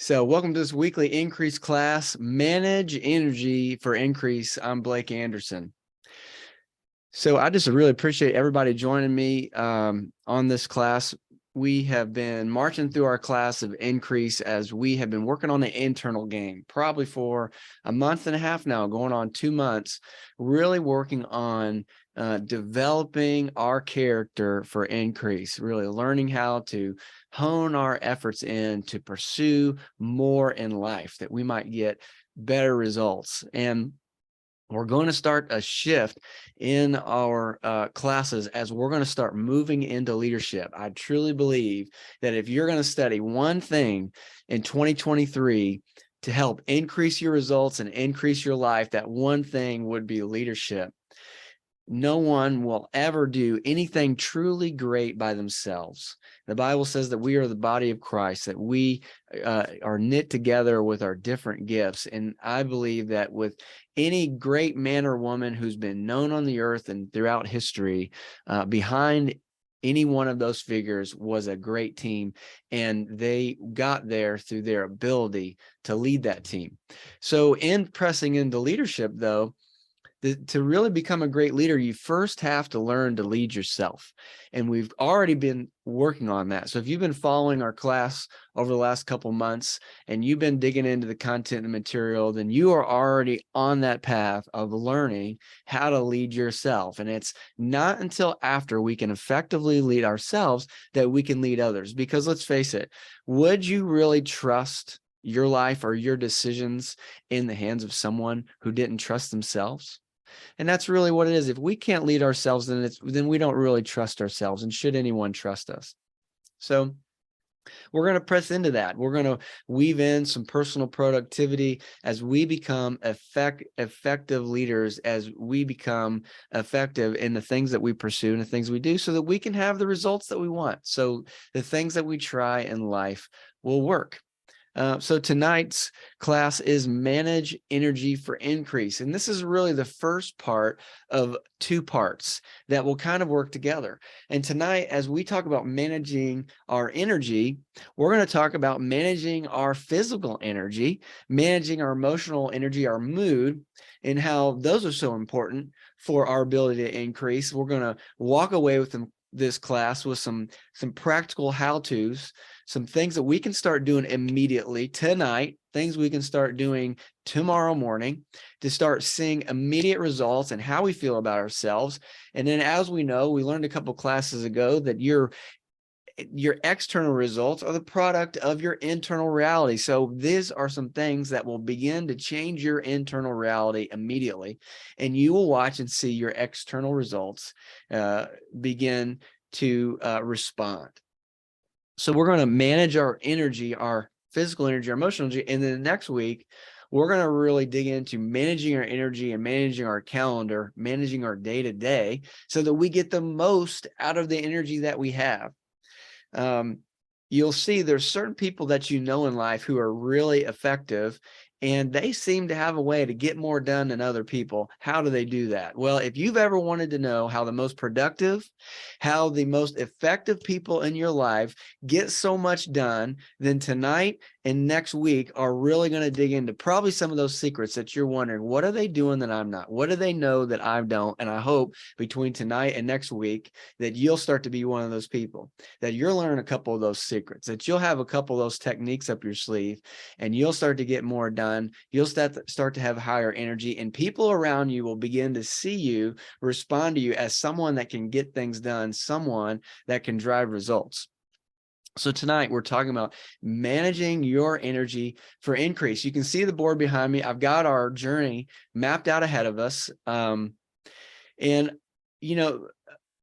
So welcome to this weekly Increase class, Manage Energy for Increase. I'm Blake Anderson. So I just really appreciate everybody joining me on this class. We have been marching through our class of Increase as we have been working on the internal game, probably for a month and a half now, going on 2 months, really working on developing our character for increase, really learning how to hone our efforts in to pursue more in life, that we might get better results. And we're going to start a shift in our classes as we're going to start moving into leadership. I truly believe that if you're going to study one thing in 2023 to help increase your results and increase your life, that one thing would be leadership. No one will ever do anything truly great by themselves. The Bible says that we are the body of Christ, that we are knit together with our different gifts. And I believe that with any great man or woman who's been known on the earth and throughout history, behind any one of those figures was a great team, and they got there through their ability to lead that team. So in pressing into leadership, though, to really become a great leader, you first have to learn to lead yourself. And we've already been working on that. So if you've been following our class over the last couple months and you've been digging into the content and material, then you are already on that path of learning how to lead yourself. And it's not until after we can effectively lead ourselves that we can lead others. Because let's face it, would you really trust your life or your decisions in the hands of someone who didn't trust themselves? And that's really what it is. If we can't lead ourselves, then we don't really trust ourselves. And should anyone trust us? So we're going to press into that. We're going to weave in some personal productivity as we become effective leaders, as we become effective in the things that we pursue and the things we do, so that we can have the results that we want. So the things that we try in life will work. So tonight's class is Manage Energy for Increase. And this is really the first part of 2 parts that will kind of work together. And tonight, as we talk about managing our energy, we're going to talk about managing our physical energy, managing our emotional energy, our mood, and how those are so important for our ability to increase. We're going to walk away with this class with some practical how-tos, some things that we can start doing immediately tonight, things we can start doing tomorrow morning to start seeing immediate results and how we feel about ourselves. And then, as we know, we learned a couple classes ago that your external results are the product of your internal reality. So these are some things that will begin to change your internal reality immediately, and you will watch and see your external results begin to respond. So we're going to manage our energy, our physical energy, our emotional energy, and then next week we're going to really dig into managing our energy and managing our calendar, managing our day-to-day, so that we get the most out of the energy that we have. You'll see there's certain people that you know in life who are really effective, and they seem to have a way to get more done than other people. How do they do that? Well, if you've ever wanted to know how the most productive, how the most effective people in your life get so much done, then tonight and next week are really going to dig into probably some of those secrets that you're wondering, what are they doing that I'm not? What do they know that I don't? And I hope between tonight and next week that you'll start to be one of those people, that you'll learn a couple of those secrets, that you'll have a couple of those techniques up your sleeve, and you'll start to get more done. You'll start to have higher energy, and people around you will begin to see you, respond to you as someone that can get things done, someone that can drive results. So tonight we're talking about managing your energy for increase. You can see the board behind me. I've got our journey mapped out ahead of us. And you know,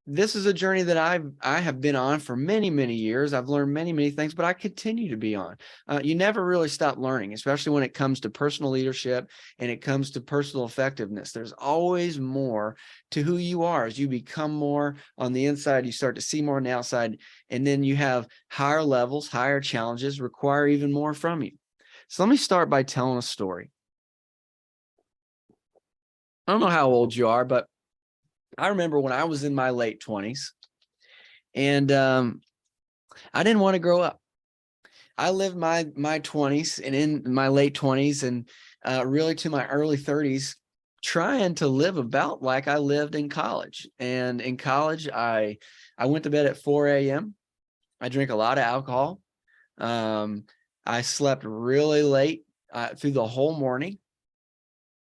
this is a journey that I have been on for many, many years. I've learned many, many things, but I continue to be on. You never really stop learning, especially when it comes to personal leadership and it comes to personal effectiveness. There's always more to who you are. As you become more on the inside, you start to see more on the outside, and then you have higher levels, higher challenges require even more from you. So let me start by telling a story. I don't know how old you are, but I remember when I was in my late 20s, and I didn't want to grow up. I lived my 20s and in my late 20s and really to my early 30s, trying to live about like I lived in college. And in college, I went to bed at 4 a.m. I drank a lot of alcohol. I slept really late through the whole morning.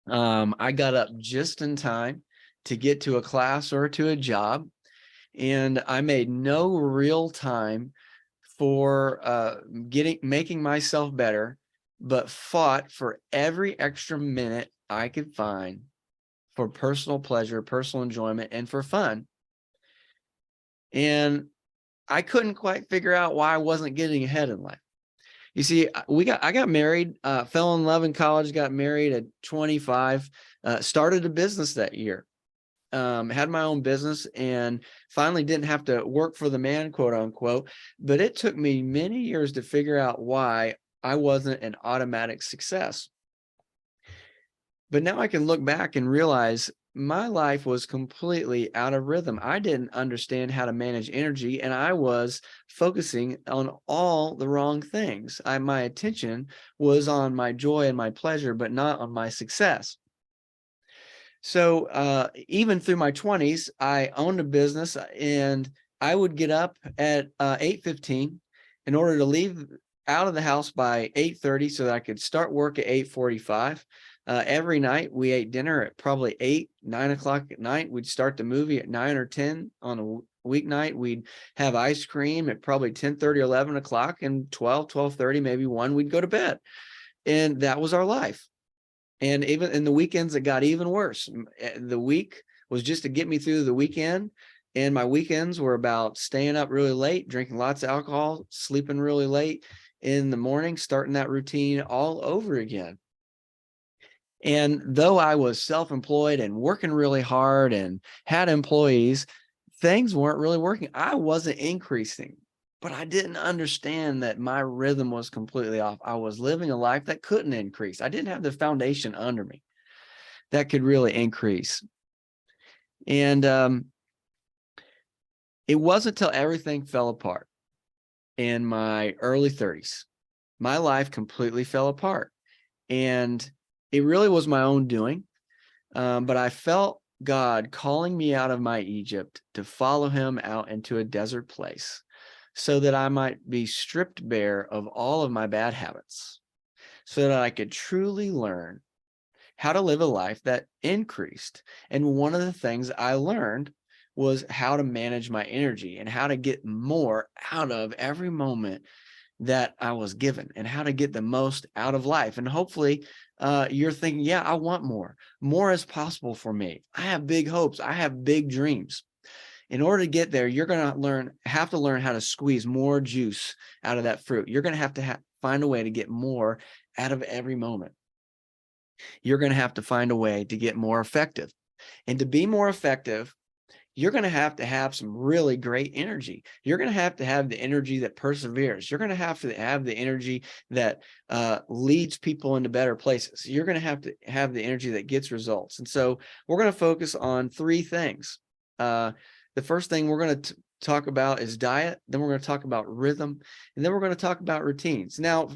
I got up just in time to get to a class or to a job, and I made no real time for making myself better, but fought for every extra minute I could find for personal pleasure, personal enjoyment, and for fun. And I couldn't quite figure out why I wasn't getting ahead in life. You see, I got married, fell in love in college, got married at 25, started a business that year. Had my own business and finally didn't have to work for the man, quote unquote. But it took me many years to figure out why I wasn't an automatic success. But now I can look back and realize my life was completely out of rhythm. I didn't understand how to manage energy, and I was focusing on all the wrong things. My attention was on my joy and my pleasure, but not on my success. So even through my 20s, I owned a business, and I would get up at 8:15 in order to leave out of the house by 8:30 so that I could start work at 8:45. Every night we ate dinner at probably 8, 9 o'clock at night. We'd start the movie at 9 or 10 on a weeknight. We'd have ice cream at probably 10:30, 11 o'clock, and 12, 12:30, maybe 1, we'd go to bed. And that was our life. And even in the weekends, it got even worse. The week was just to get me through the weekend. And my weekends were about staying up really late, drinking lots of alcohol, sleeping really late in the morning, starting that routine all over again. And though I was self-employed and working really hard and had employees, things weren't really working. I wasn't increasing, but I didn't understand that my rhythm was completely off. I was living a life that couldn't increase. I didn't have the foundation under me that could really increase. And it wasn't until everything fell apart in my early 30s. My life completely fell apart. And it really was my own doing. But I felt God calling me out of my Egypt to follow him out into a desert place so that I might be stripped bare of all of my bad habits, so that I could truly learn how to live a life that increased. And one of the things I learned was how to manage my energy and how to get more out of every moment that I was given and how to get the most out of life. And hopefully you're thinking, yeah, I want more. More is possible for me. I have big hopes. I have big dreams. In order to get there, you're going to have to learn how to squeeze more juice out of that fruit. You're going to have to find a way to get more out of every moment. You're going to have to find a way to get more effective. And to be more effective, you're going to have some really great energy. You're going to have the energy that perseveres. You're going to have the energy that leads people into better places. You're going to have the energy that gets results. And so we're going to focus on 3 things. The first thing we're going to talk about is diet. Then we're going to talk about rhythm. And then we're going to talk about routines. Now,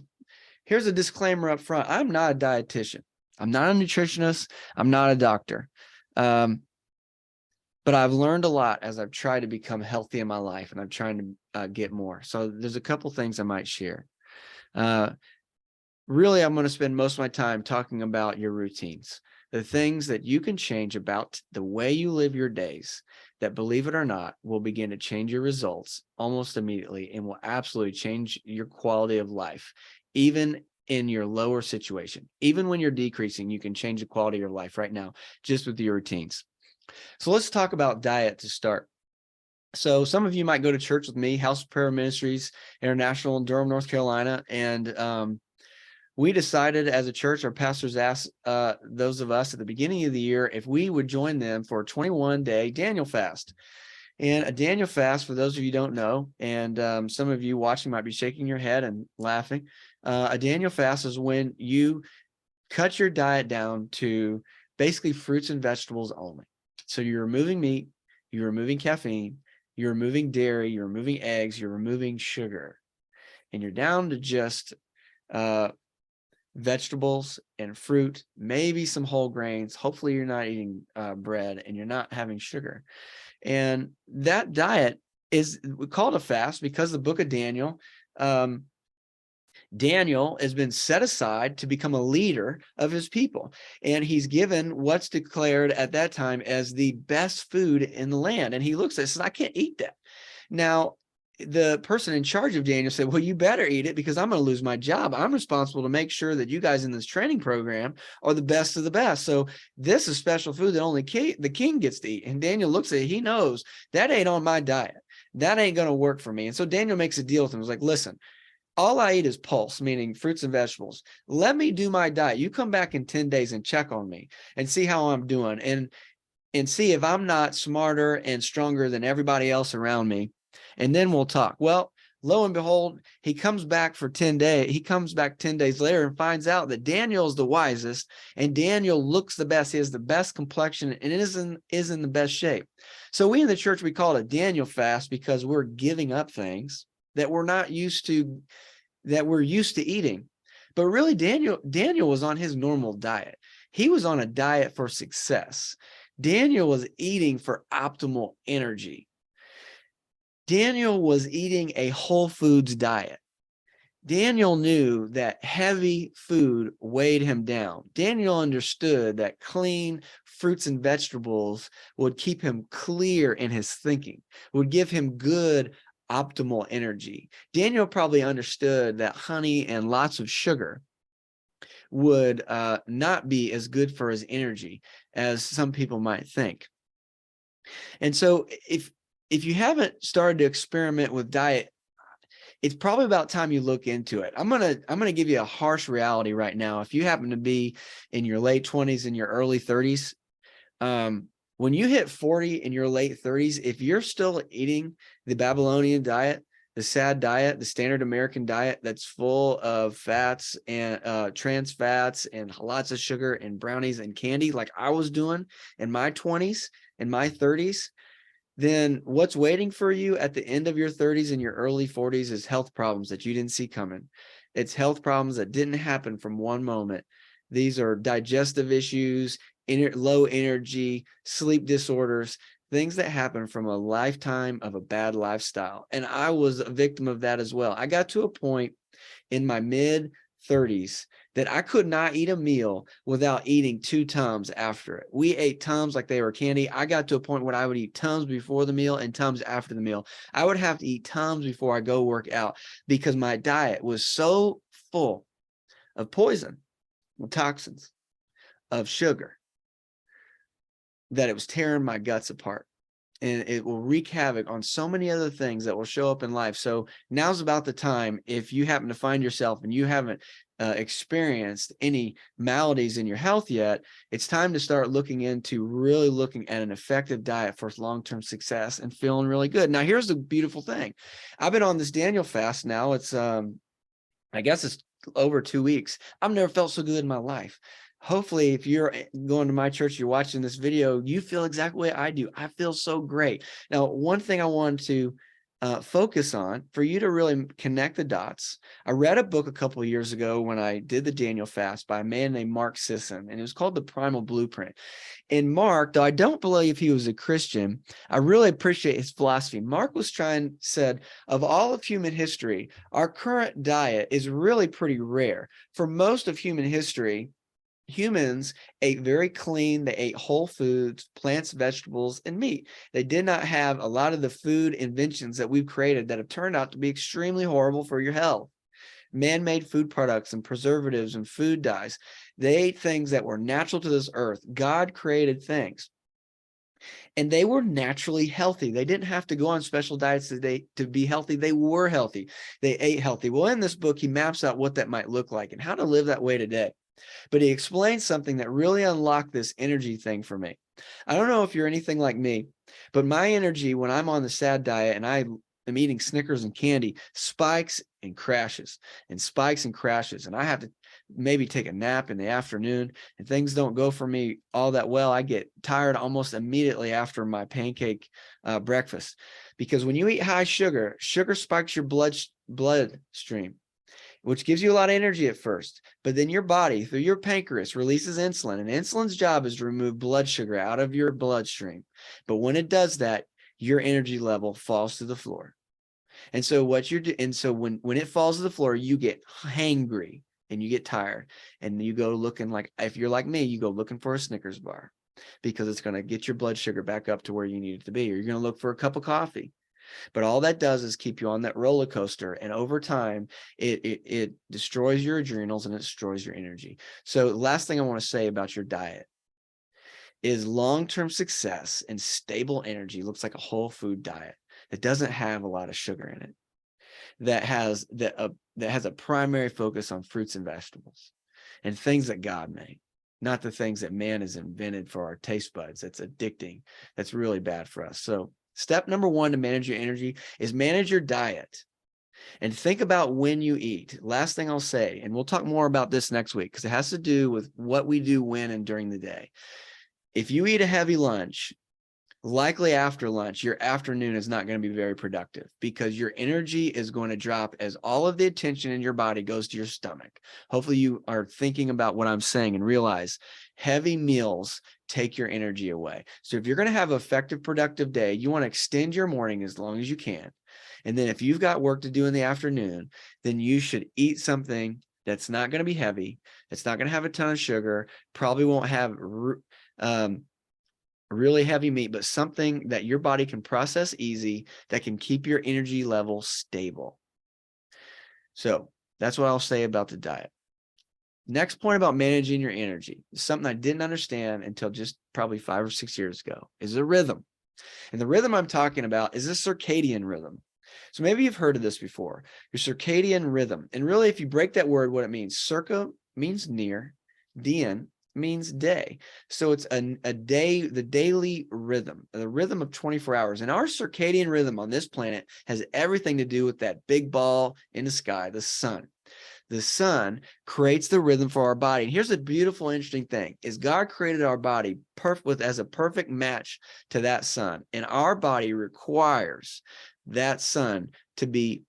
here's a disclaimer up front. I'm not a dietitian. I'm not a nutritionist. I'm not a doctor. But I've learned a lot as I've tried to become healthy in my life, and I'm trying to get more. So there's a couple things I might share. Really, I'm going to spend most of my time talking about your routines, the things that you can change about the way you live your days that, believe it or not, will begin to change your results almost immediately and will absolutely change your quality of life, even in your lower situation. Even when you're decreasing, you can change the quality of your life right now just with your routines. So let's talk about diet to start. So some of you might go to church with me, House of Prayer Ministries International in Durham, North Carolina. And we decided as a church, our pastors asked those of us at the beginning of the year if we would join them for a 21-day Daniel fast. And a Daniel fast, for those of you who don't know, and some of you watching might be shaking your head and laughing, a Daniel fast is when you cut your diet down to basically fruits and vegetables only. So you're removing meat, you're removing caffeine, you're removing dairy, you're removing eggs, you're removing sugar. and you're down to just vegetables and fruit, maybe some whole grains. Hopefully you're not eating bread and you're not having sugar. And that diet is called a fast because the book of Daniel, Daniel has been set aside to become a leader of his people. And he's given what's declared at that time as the best food in the land. And he looks at it and says, I can't eat that. Now, the person in charge of Daniel said, well, you better eat it because I'm going to lose my job. I'm responsible to make sure that you guys in this training program are the best of the best. So this is special food that only the king gets to eat. And Daniel looks at it. He knows that ain't on my diet. That ain't going to work for me. And so Daniel makes a deal with him. He's like, listen, all I eat is pulse, meaning fruits and vegetables. Let me do my diet. You come back in 10 days and check on me and see how I'm doing and see if I'm not smarter and stronger than everybody else around me. And then we'll talk. Well, lo and behold, he comes back for 10 days. He comes back 10 days later and finds out that Daniel is the wisest and Daniel looks the best. He has the best complexion and is in the best shape. So we in the church, we call it a Daniel fast because we're giving up things that we're not used to, that we're used to eating. But really, Daniel was on his normal diet. He was on a diet for success. Daniel was eating for optimal energy. Daniel was eating a whole foods diet. Daniel knew that heavy food weighed him down. Daniel understood that clean fruits and vegetables would keep him clear in his thinking, would give him good optimal energy. Daniel probably understood that honey and lots of sugar would not be as good for his energy as some people might think. And so if you haven't started to experiment with diet, it's probably about time you look into it. I'm gonna give you a harsh reality right now. If you happen to be in your late 20s and your early 30s, when you hit 40 in your late 30s, if you're still eating the Babylonian diet, the SAD diet, the standard American diet that's full of fats and trans fats and lots of sugar and brownies and candy like I was doing in my 20s and my 30s, then what's waiting for you at the end of your 30s and your early 40s is health problems that you didn't see coming. It's health problems that didn't happen from one moment. These are digestive issues, low energy, sleep disorders, things that happen from a lifetime of a bad lifestyle. And I was a victim of that as well. I got to a point in my mid 30s that I could not eat a meal without eating 2 Tums after it. We ate Tums like they were candy. I got to a point where I would eat Tums before the meal and Tums after the meal. I would have to eat Tums before I go work out because my diet was so full of poison, of toxins, of sugar, that it was tearing my guts apart. And it will wreak havoc on so many other things that will show up in life. So now's about the time, if you happen to find yourself and you haven't experienced any maladies in your health yet, it's time to start really looking at an effective diet for long-term success and feeling really good. Now, here's the beautiful thing. I've been on this Daniel fast now. It's, I guess it's over 2 weeks. I've never felt so good in my life. Hopefully, if you're going to my church, you're watching this video, you feel exactly the way I do. I feel so great. Now, one thing I want to focus on for you to really connect the dots. I read a book a couple of years ago when I did the Daniel fast by a man named Mark Sisson, and it was called The Primal Blueprint. And Mark, though I don't believe he was a Christian, I really appreciate his philosophy. Mark said, of all of human history, our current diet is really pretty rare. For most of human history, humans ate very clean. They ate whole foods, plants, vegetables, and meat. They did not have a lot of the food inventions that we've created that have turned out to be extremely horrible for your health. Man-made food products and preservatives and food dyes. They ate things that were natural to this earth. God created things. And they were naturally healthy. They didn't have to go on special diets to be healthy. They were healthy. They ate healthy. Well, in this book, he maps out what that might look like and how to live that way today. But he explained something that really unlocked this energy thing for me. I don't know if you're anything like me, but my energy when I'm on the SAD diet and I am eating Snickers and candy spikes and crashes and spikes and crashes. And I have to maybe take a nap in the afternoon and things don't go for me all that well. I get tired almost immediately after my pancake breakfast, because when you eat high sugar, sugar spikes your blood bloodstream, which gives you a lot of energy at first. But then your body, through your pancreas, releases insulin, and insulin's job is to remove blood sugar out of your bloodstream. But when it does that, your energy level falls to the floor. And so when it falls to the floor, you get hangry and you get tired, and you go looking like, if you're like me, you go looking for a Snickers bar, because it's going to get your blood sugar back up to where you need it to be, or you're going to look for a cup of coffee. But all that does is keep you on that roller coaster, and over time, it destroys your adrenals and it destroys your energy. So the last thing I want to say about your diet is long-term success and stable energy looks like a whole food diet that doesn't have a lot of sugar in it, that has a primary focus on fruits and vegetables and things that God made, not the things that man has invented for our taste buds. That's addicting. That's really bad for us. So step number one to manage your energy is manage your diet, and think about when you eat. Last thing I'll say, and we'll talk more about this next week because it has to do with what we do when and during the day. If you eat a heavy lunch, likely after lunch, your afternoon is not going to be very productive, because your energy is going to drop as all of the attention in your body goes to your stomach. Hopefully you are thinking about what I'm saying and realize heavy meals take your energy away. So if you're going to have an effective, productive day, you want to extend your morning as long as you can. And then if you've got work to do in the afternoon, then you should eat something that's not going to be heavy. It's not going to have a ton of sugar, probably won't have really heavy meat, but something that your body can process easy, that can keep your energy level stable. So that's what I'll say about the diet. Next point about managing your energy is something I didn't understand until just probably 5 or 6 years ago, is a rhythm. And the rhythm I'm talking about is a circadian rhythm. So maybe you've heard of this before, your circadian rhythm. And really, if you break that word, what it means, circa means near, dian means day. So it's a day, the daily rhythm, the rhythm of 24 hours. And our circadian rhythm on this planet has everything to do with that big ball in the sky, the sun. The sun creates the rhythm for our body. And here's the beautiful, interesting thing is God created our body as a perfect match to that sun. And our body requires that sun to be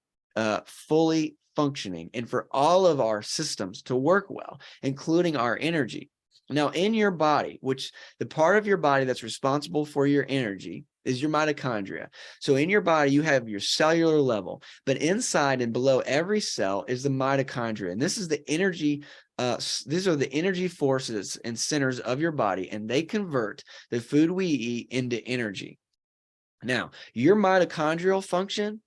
fully functioning and for all of our systems to work well, including our energy. Now, in your body, which the part of your body that's responsible for your energy is your mitochondria. So in your body, you have your cellular level, but inside and below every cell is the mitochondria. And this is the energy, these are the energy forces and centers of your body, and they convert the food we eat into energy. Now, your mitochondrial function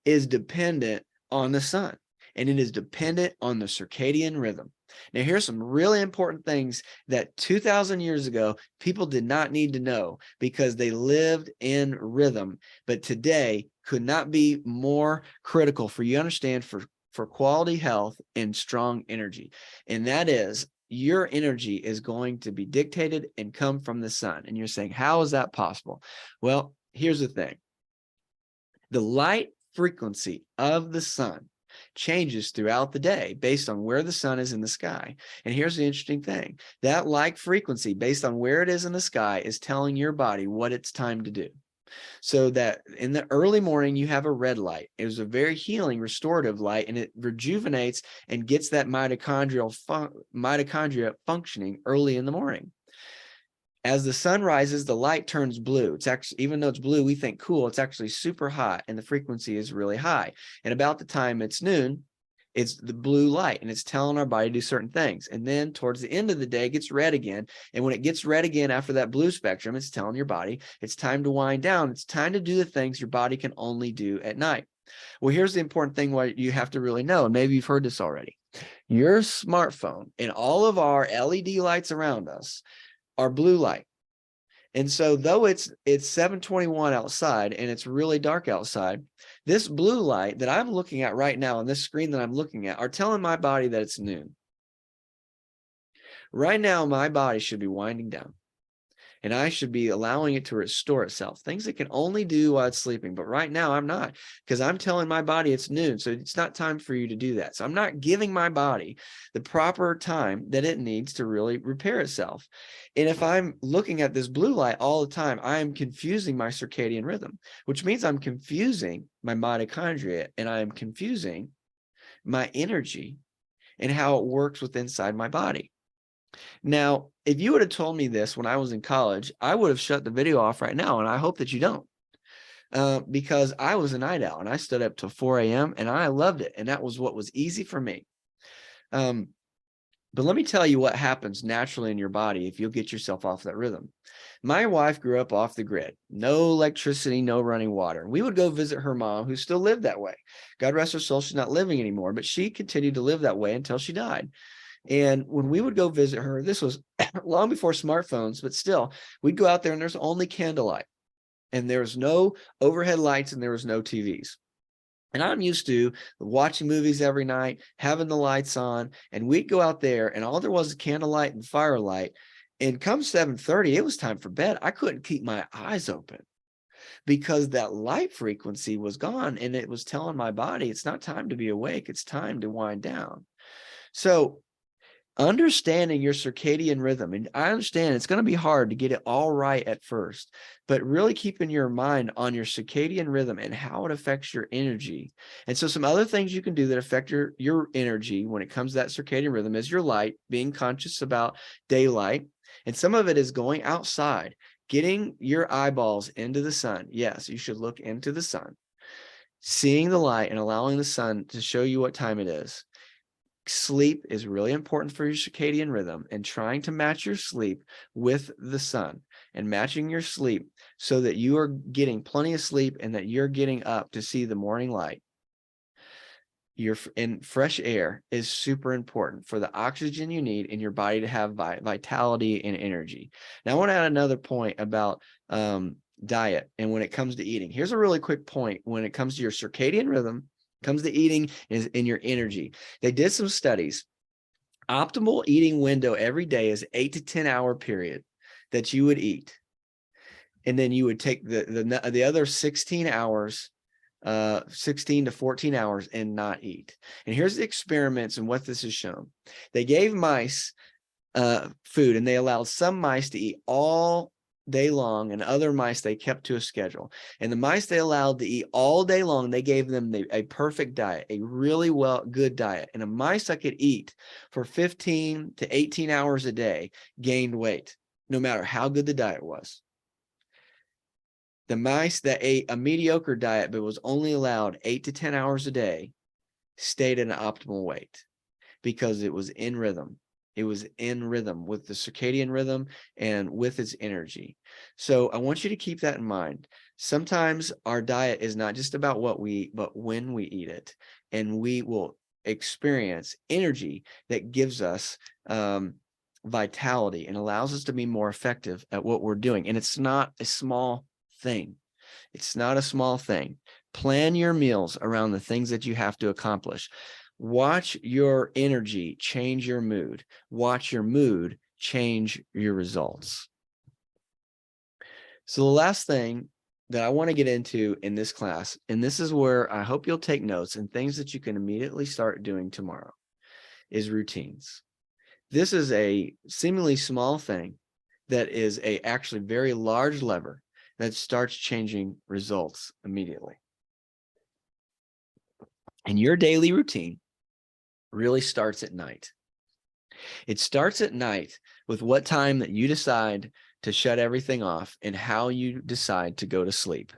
is dependent on the sun, and it is dependent on the circadian rhythm. Now, here's some really important things that 2,000 years ago, people did not need to know because they lived in rhythm, but today could not be more critical for you to understand for quality health and strong energy. And that is, your energy is going to be dictated and come from the sun. And you're saying, how is that possible? Well, here's the thing. The light frequency of the sun changes throughout the day based on where the sun is in the sky. And here's the interesting thing. That light frequency based on where it is in the sky is telling your body what it's time to do. So that in the early morning, you have a red light. It was a very healing, restorative light, and it rejuvenates and gets that mitochondria functioning early in the morning. As the sun rises, the light turns blue. It's actually, even though it's blue, we think cool, it's actually super hot and the frequency is really high. And about the time it's noon, it's the blue light and it's telling our body to do certain things. And then towards the end of the day, it gets red again. And when it gets red again after that blue spectrum, it's telling your body it's time to wind down. It's time to do the things your body can only do at night. Well, here's the important thing what you have to really know, and maybe you've heard this already. Your smartphone and all of our LED lights around us are blue light. And so though it's 7:21 outside and it's really dark outside, this blue light that I'm looking at right now on this screen that I'm looking at are telling my body that it's noon. Right now, my body should be winding down. and I should be allowing it to restore itself. Things it can only do while it's sleeping. But right now I'm not, because I'm telling my body it's noon. So it's not time for you to do that. So I'm not giving my body the proper time that it needs to really repair itself. And if I'm looking at this blue light all the time, I am confusing my circadian rhythm, which means I'm confusing my mitochondria, and I am confusing my energy and how it works with inside my body. Now, if you would have told me this when I was in college, I would have shut the video off right now, and I hope that you don't, because I was a night owl and I stood up till 4 a.m. and I loved it, and that was what was easy for me. But let me tell you what happens naturally in your body if you'll get yourself off that rhythm. My wife grew up off the grid, no electricity, no running water. We would go visit her mom, who still lived that way. God rest her soul, she's not living anymore, but she continued to live that way until she died. And when we would go visit her, this was long before smartphones, but still, we'd go out there and there's only candlelight, and there was no overhead lights, and there was no TVs. And I'm used to watching movies every night, having the lights on, and we'd go out there and all there was candlelight and firelight. And come 7:30, it was time for bed. I couldn't keep my eyes open because that light frequency was gone, and it was telling my body it's not time to be awake, it's time to wind down. So understanding your circadian rhythm, and I understand it's going to be hard to get it all right at first, but really keeping your mind on your circadian rhythm and how it affects your energy. And so some other things you can do that affect your energy when it comes to that circadian rhythm is your light, being conscious about daylight. And some of it is going outside, getting your eyeballs into the sun. Yes, you should look into the sun, seeing the light and allowing the sun to show you what time it is. Sleep is really important for your circadian rhythm, and trying to match your sleep with the sun and matching your sleep so that you are getting plenty of sleep and that you're getting up to see the morning light. You're in fresh air is super important for the oxygen you need in your body to have vitality and energy. Now, I want to add another point about diet and when it comes to eating. Here's a really quick point when it comes to your circadian rhythm, comes to eating is in your energy. They did some studies. Optimal eating window every day is 8 to 10 hour period that you would eat. And then you would take the other 16 hours, 16 to 14 hours and not eat. And here's the experiments and what this has shown. They gave mice food, and they allowed some mice to eat all day long, and other mice they kept to a schedule. And the mice they allowed to eat all day long, they gave them a perfect diet, a really good diet. And a mice that could eat for 15 to 18 hours a day gained weight, no matter how good the diet was. The mice that ate a mediocre diet but was only allowed 8 to 10 hours a day stayed at an optimal weight because it was in rhythm. It was in rhythm with the circadian rhythm and with its energy. So I want you to keep that in mind. Sometimes our diet is not just about what we eat, but when we eat it. And we will experience energy that gives us vitality and allows us to be more effective at what we're doing. And it's not a small thing. It's not a small thing. Plan your meals around the things that you have to accomplish. Watch your energy change your mood. Watch your mood change your results. So the last thing that I want to get into in this class, and this is where I hope you'll take notes and things that you can immediately start doing tomorrow, is routines. This is a seemingly small thing that is a actually very large lever that starts changing results immediately. And your daily routine really starts at night. It starts at night with what time that you decide to shut everything off and how you decide to go to sleep.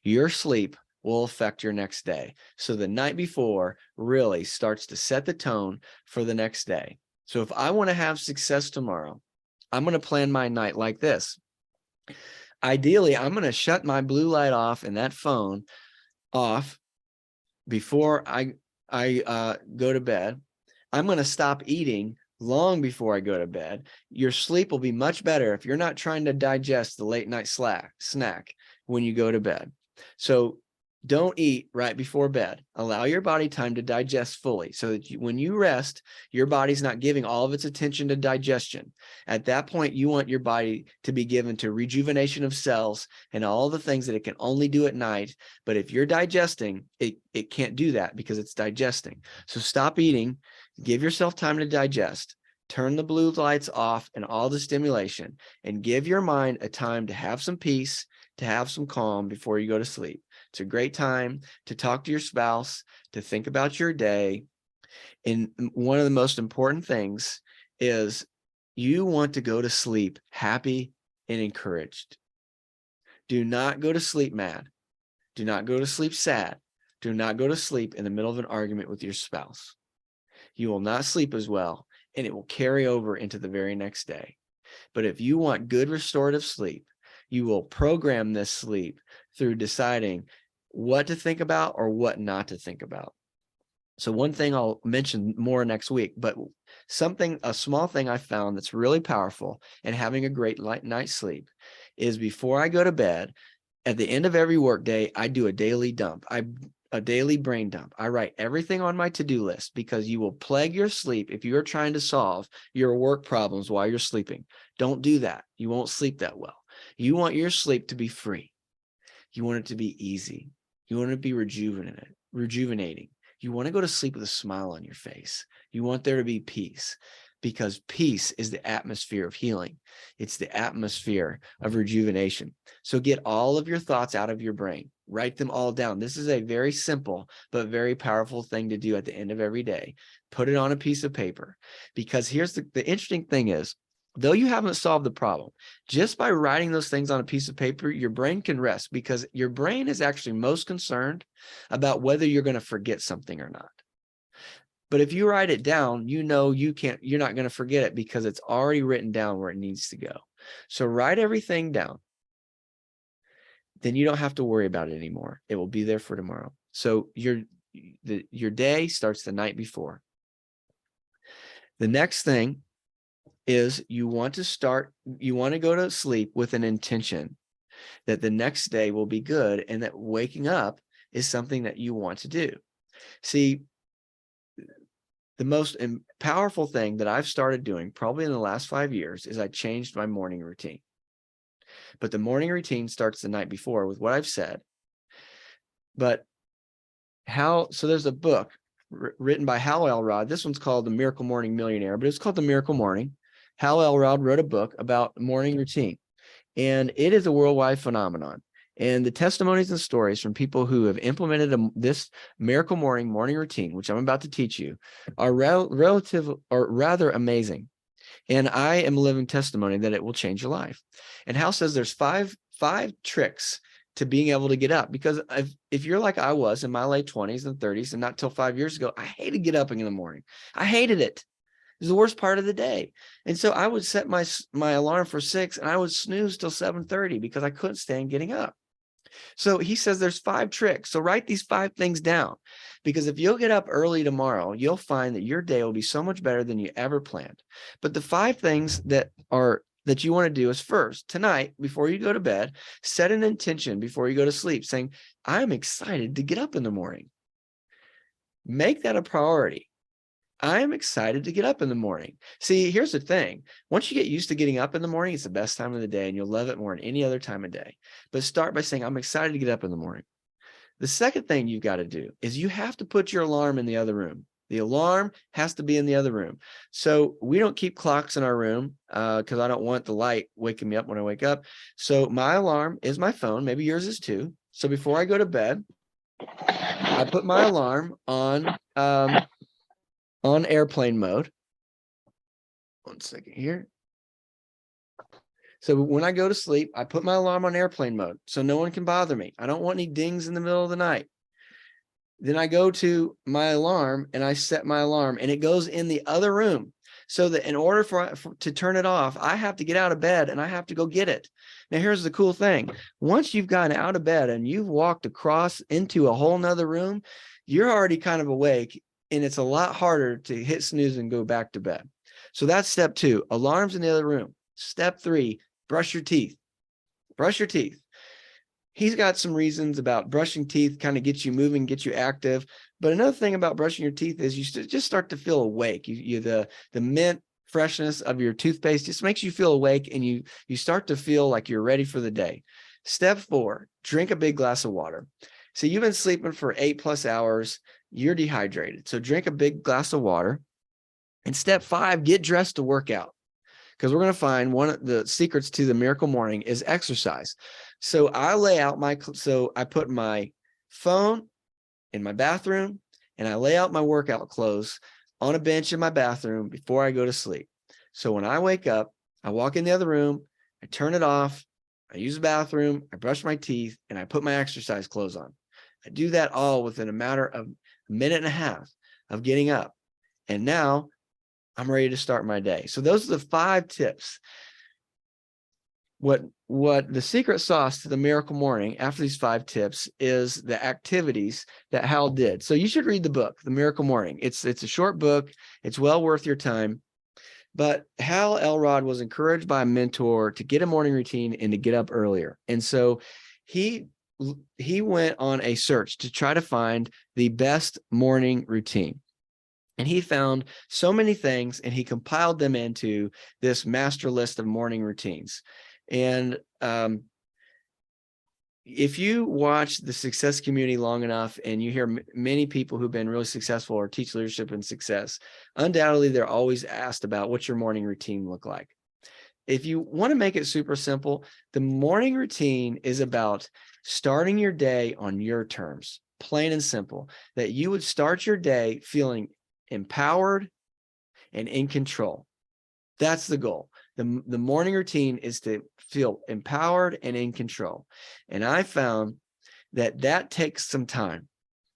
Your sleep will affect your next day. So the night before really starts to set the tone for the next day. So if I want to have success tomorrow, I'm going to plan my night like this. Ideally, I'm going to shut my blue light off and that phone off before I go to bed. I'm going to stop eating long before I go to bed. Your sleep will be much better if you're not trying to digest the late night snack when you go to bed. So Don't eat right before bed. Allow your body time to digest fully so that when you rest, your body's not giving all of its attention to digestion. At that point, you want your body to be given to rejuvenation of cells and all the things that it can only do at night. But if you're digesting, it can't do that because it's digesting. So stop eating, give yourself time to digest, turn the blue lights off and all the stimulation, and give your mind a time to have some peace, to have some calm before you go to sleep. It's a great time to talk to your spouse, to think about your day. And one of the most important things is you want to go to sleep happy and encouraged. Do not go to sleep mad. Do not go to sleep sad. Do not go to sleep in the middle of an argument with your spouse. You will not sleep as well, and it will carry over into the very next day. But if you want good restorative sleep, you will program this sleep through deciding what to think about or what not to think about. So one thing I'll mention more next week, but a small thing I found that's really powerful in having a great night's sleep is before I go to bed, at the end of every workday, I do a daily dump. A daily brain dump. I write everything on my to-do list because you will plague your sleep if you are trying to solve your work problems while you're sleeping. Don't do that. You won't sleep that well. You want your sleep to be free. You want it to be easy. You want it to be rejuvenating. You want to go to sleep with a smile on your face. You want there to be peace because peace is the atmosphere of healing. It's the atmosphere of rejuvenation. So get all of your thoughts out of your brain. Write them all down. This is a very simple but very powerful thing to do at the end of every day. Put it on a piece of paper because here's the interesting thing is, though you haven't solved the problem, just by writing those things on a piece of paper, your brain can rest because your brain is actually most concerned about whether you're going to forget something or not. But if you write it down, you're not going to forget it because it's already written down where it needs to go. So write everything down. Then you don't have to worry about it anymore. It will be there for tomorrow. So your day starts the night before. The next thing is you want to go to sleep with an intention that the next day will be good and that waking up is something that you want to do. See, the most powerful thing that I've started doing probably in the last 5 years is I changed my morning routine. But the morning routine starts the night before with what I've said. But so there's a book written by Hal Elrod. This one's called The Miracle Morning Millionaire, but it's called The Miracle Morning. Hal Elrod wrote a book about morning routine, and it is a worldwide phenomenon. And the testimonies and stories from people who have implemented this miracle morning routine, which I'm about to teach you, are rather amazing. And I am a living testimony that it will change your life. And Hal says there's five tricks to being able to get up, because if you're like I was in my late 20s and 30s, and not till 5 years ago, I hated getting up in the morning. I hated it. It was the worst part of the day. And so I would set my alarm for 6 and I would snooze till 7:30 because I couldn't stand getting up. So he says there's 5 tricks. So write these 5 things down, because if you'll get up early tomorrow, you'll find that your day will be so much better than you ever planned. But the 5 things that you want to do is, first, tonight, before you go to bed, set an intention before you go to sleep saying, I'm excited to get up in the morning. Make that a priority. I'm excited to get up in the morning. See, here's the thing. Once you get used to getting up in the morning, it's the best time of the day and you'll love it more than any other time of day. But start by saying, I'm excited to get up in the morning. The second thing you've got to do is you have to put your alarm in the other room. The alarm has to be in the other room. So we don't keep clocks in our room because I don't want the light waking me up when I wake up. So my alarm is my phone. Maybe yours is too. So before I go to bed, I put my alarm on airplane mode. One second here. So when I go to sleep, I put my alarm on airplane mode so no one can bother me. I don't want any dings in the middle of the night. Then I go to my alarm and I set my alarm and it goes in the other room, so that in order to turn it off, I have to get out of bed and I have to go get it. Now, here's the cool thing. Once you've gotten out of bed and you've walked across into a whole nother room, you're already kind of awake, and it's a lot harder to hit snooze and go back to bed. So that's step 2, alarms in the other room. Step 3, brush your teeth. Brush your teeth. he's got some reasons about brushing teeth, kind of gets you moving, get you active. But another thing about brushing your teeth is you just start to feel awake. The mint freshness of your toothpaste just makes you feel awake, and you start to feel like you're ready for the day. Step 4, drink a big glass of water. So you've been sleeping for 8+ hours, you're dehydrated. So drink a big glass of water. And step 5, get dressed to work out. Because we're going to find one of the secrets to the miracle morning is exercise. So I I put my phone in my bathroom, and I lay out my workout clothes on a bench in my bathroom before I go to sleep. So when I wake up, I walk in the other room, I turn it off, I use the bathroom, I brush my teeth, and I put my exercise clothes on. I do that all within a matter of a minute and a half of getting up. And now I'm ready to start my day. So those are the 5 tips. What the secret sauce to the miracle morning after these 5 tips is the activities that Hal did. So you should read the book, The Miracle Morning. It's a short book. It's well worth your time. But Hal Elrod was encouraged by a mentor to get a morning routine and to get up earlier. And so he went on a search to try to find the best morning routine. And he found so many things, and he compiled them into this master list of morning routines. And if you watch the success community long enough, and you hear many people who've been really successful or teach leadership and success, undoubtedly they're always asked about what's your morning routine look like. If you want to make it super simple, the morning routine is about starting your day on your terms, plain and simple, that you would start your day feeling empowered and in control. That's the goal. The morning routine is to feel empowered and in control. And I found that takes some time,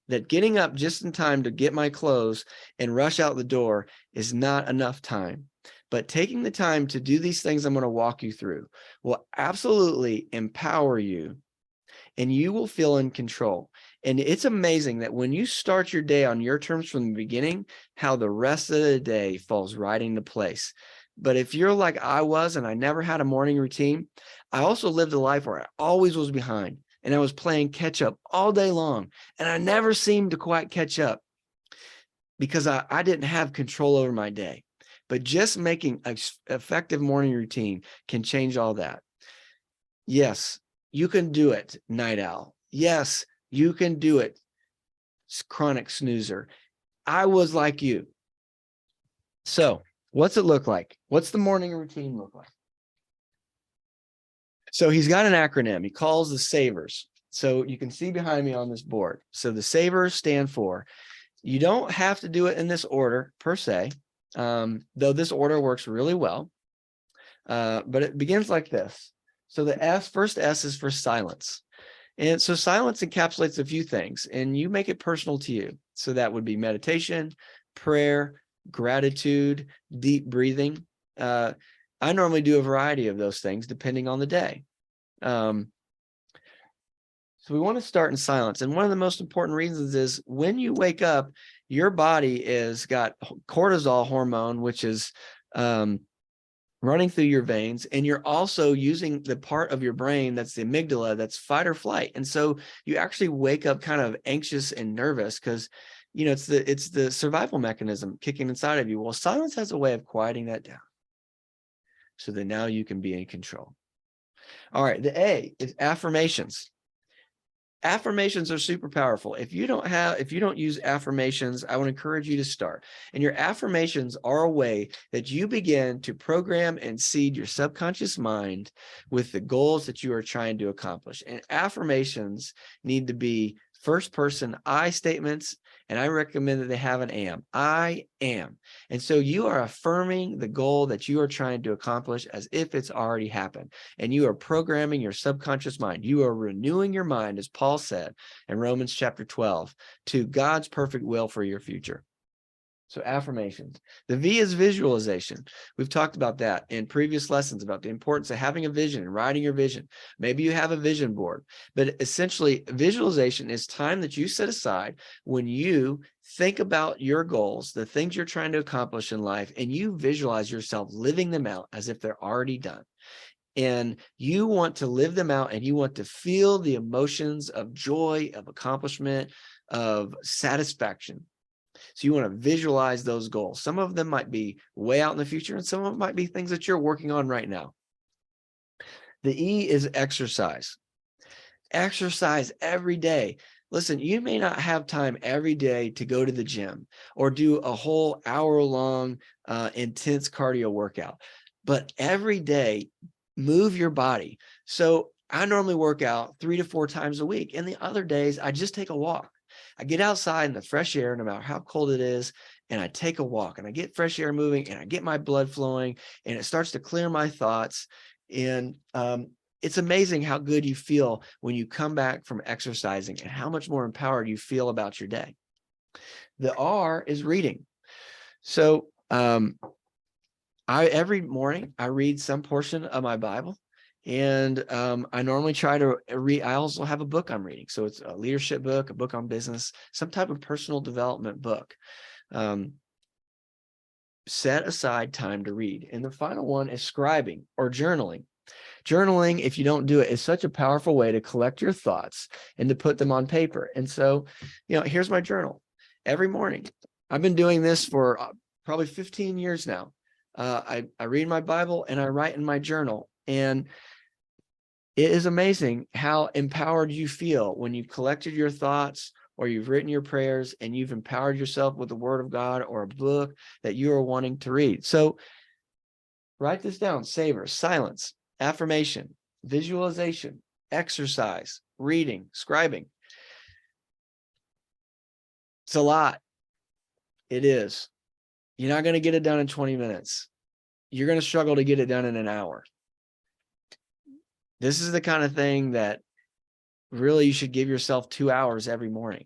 that getting up just in time to get my clothes and rush out the door is not enough time. But taking the time to do these things I'm going to walk you through will absolutely empower you, and you will feel in control. And it's amazing that when you start your day on your terms from the beginning, how the rest of the day falls right into place. But if you're like I was, and I never had a morning routine, I also lived a life where I always was behind, and I was playing catch up all day long. And I never seemed to quite catch up because I didn't have control over my day. But just making an effective morning routine can change all that. Yes, you can do it, night owl. Yes, you can do it, chronic snoozer. I was like you. So what's it look like? What's the morning routine look like? So he's got an acronym. He calls the SAVERS. So you can see behind me on this board. So the SAVERS stand for, you don't have to do it in this order per se, though this order works really well. But it begins like this. So the first S is for silence. And so silence encapsulates a few things, and you make it personal to you. So that would be meditation, prayer, gratitude, deep breathing. I normally do a variety of those things depending on the day. So we want to start in silence. And one of the most important reasons is when you wake up, your body is got cortisol hormone, which is running through your veins, and you're also using the part of your brain that's the amygdala, that's fight or flight. And so you actually wake up kind of anxious and nervous because, you know, it's the survival mechanism kicking inside of you. Well, silence has a way of quieting that down so that now you can be in control. All right, the A is affirmations. Affirmations are super powerful. If you don't use affirmations, I would encourage you to start. And your affirmations are a way that you begin to program and seed your subconscious mind with the goals that you are trying to accomplish. And affirmations need to be first person I statements, and I recommend that they have an am. I am. And so you are affirming the goal that you are trying to accomplish as if it's already happened. And you are programming your subconscious mind. You are renewing your mind, as Paul said in Romans chapter 12, to God's perfect will for your future. So affirmations. The V is visualization. We've talked about that in previous lessons about the importance of having a vision and writing your vision. Maybe you have a vision board, but essentially visualization is time that you set aside when you think about your goals, the things you're trying to accomplish in life, and you visualize yourself living them out as if they're already done. and you want to live them out, and you want to feel the emotions of joy, of accomplishment, of satisfaction. So you want to visualize those goals. Some of them might be way out in the future, and some of them might be things that you're working on right now. The E is exercise. Exercise every day. Listen, you may not have time every day to go to the gym or do a whole hour-long intense cardio workout, but every day, move your body. So I normally work out 3 to 4 times a week, and the other days I just take a walk. I get outside in the fresh air, no matter how cold it is, and I take a walk, and I get fresh air moving, and I get my blood flowing, and it starts to clear my thoughts. And it's amazing how good you feel when you come back from exercising, and how much more empowered you feel about your day. The R is reading. So every morning I read some portion of my Bible, and I normally try to read. I also have a book I'm reading. So it's a leadership book, a book on business, some type of personal development book. Set aside time to read. And the final one is scribing or journaling. Journaling, if you don't do it, is such a powerful way to collect your thoughts and to put them on paper. And so, here's my journal. Every morning, I've been doing this for probably 15 years now. I read my Bible and I write in my journal. And it is amazing how empowered you feel when you've collected your thoughts, or you've written your prayers, and you've empowered yourself with the Word of God or a book that you are wanting to read. So write this down: savor, silence, affirmation, visualization, exercise, reading, scribing. It's a lot. It is. You're not going to get it done in 20 minutes. You're going to struggle to get it done in an hour. This is the kind of thing that really you should give yourself 2 hours every morning.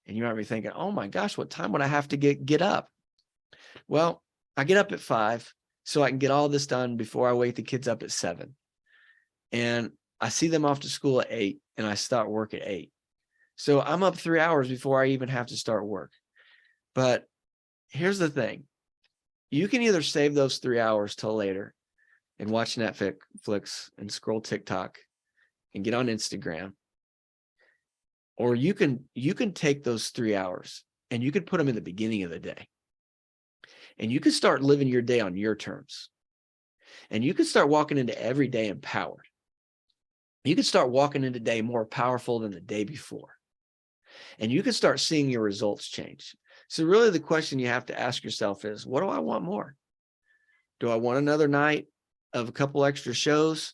And you might be thinking, oh my gosh, what time would I have to get up? Well, I get up at 5 so I can get all this done before I wake the kids up at 7. And I see them off to school at 8, and I start work at 8. So I'm up 3 hours before I even have to start work. But here's the thing. You can either save those 3 hours till later and watch Netflix and scroll TikTok and get on Instagram, or you can take those 3 hours and you could put them in the beginning of the day, and you can start living your day on your terms, and you can start walking into every day empowered. You can start walking into the day more powerful than the day before, and you can start seeing your results change. So really the question you have to ask yourself is, what do I want more? Do I want another night of a couple extra shows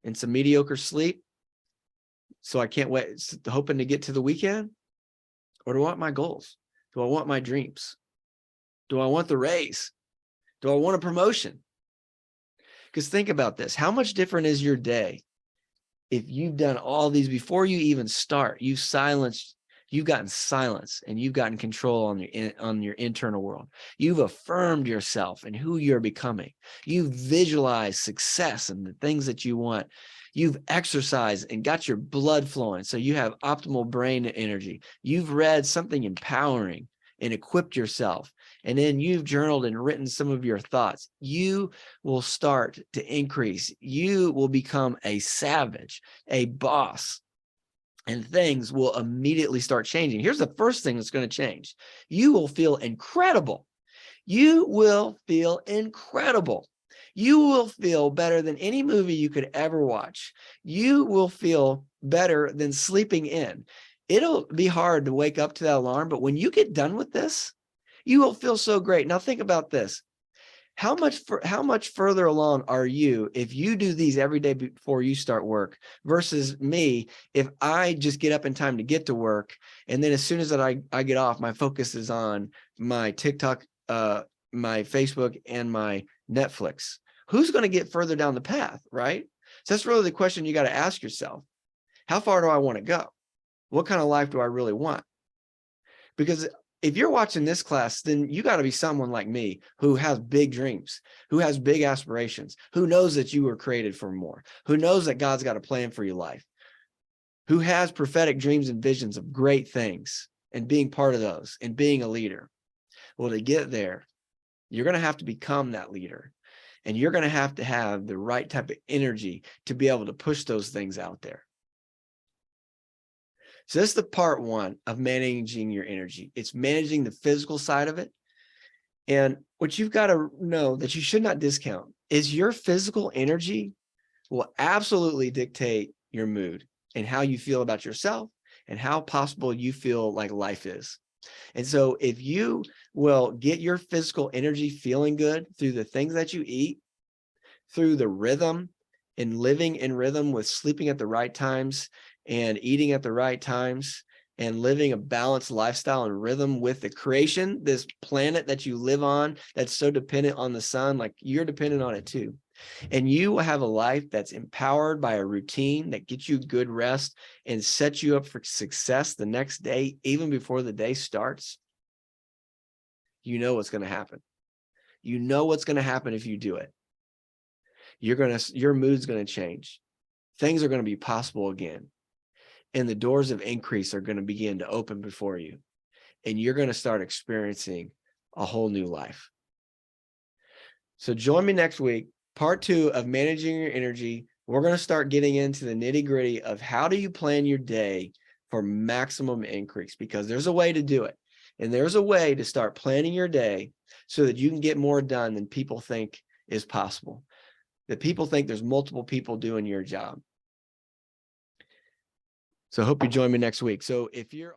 and some mediocre sleep, so I can't wait, hoping to get to the weekend? Or do I want my goals? Do I want my dreams? Do I want the raise? Do I want a promotion? Because think about this. How much different is your day if you've done all these before you even start? You've gotten silence, and you've gotten control on your internal world. You've affirmed yourself and who you're becoming. You've visualized success and the things that you want. You've exercised and got your blood flowing, so you have optimal brain energy. You've read something empowering and equipped yourself. And then you've journaled and written some of your thoughts. You will start to increase. You will become a savage, a boss. And things will immediately start changing. Here's the first thing that's going to change. You will feel incredible. You will feel incredible. You will feel better than any movie you could ever watch. You will feel better than sleeping in. It'll be hard to wake up to that alarm, but when you get done with this, you will feel so great. Now think about this. How much further along are you if you do these every day before you start work, versus me if I just get up in time to get to work, and then as soon as I get off, my focus is on my TikTok, my Facebook, and my Netflix? Who's going to get further down the path, right? So that's really the question you got to ask yourself. How far do I want to go? What kind of life do I really want? Because if you're watching this class, then you got to be someone like me who has big dreams, who has big aspirations, who knows that you were created for more, who knows that God's got a plan for your life, who has prophetic dreams and visions of great things and being part of those and being a leader. Well, to get there, you're going to have to become that leader. And you're going to have the right type of energy to be able to push those things out there. So that's the part one of managing your energy. It's managing the physical side of it. And what you've got to know that you should not discount is your physical energy will absolutely dictate your mood and how you feel about yourself and how possible you feel like life is. And so if you will get your physical energy feeling good through the things that you eat, through the rhythm and living in rhythm with sleeping at the right times and eating at the right times and living a balanced lifestyle and rhythm with the creation, this planet that you live on, that's so dependent on the sun, like you're dependent on it too. And you will have a life that's empowered by a routine that gets you good rest and sets you up for success the next day, even before the day starts. You know what's going to happen. You know what's going to happen if you do it. Your mood's going to change. Things are going to be possible again. And the doors of increase are going to begin to open before you. And you're going to start experiencing a whole new life. So join me next week, part 2 of managing your energy. We're going to start getting into the nitty-gritty of how do you plan your day for maximum increase, because there's a way to do it. And there's a way to start planning your day so that you can get more done than people think is possible. That people think there's multiple people doing your job. So I hope you join me next week. So if you're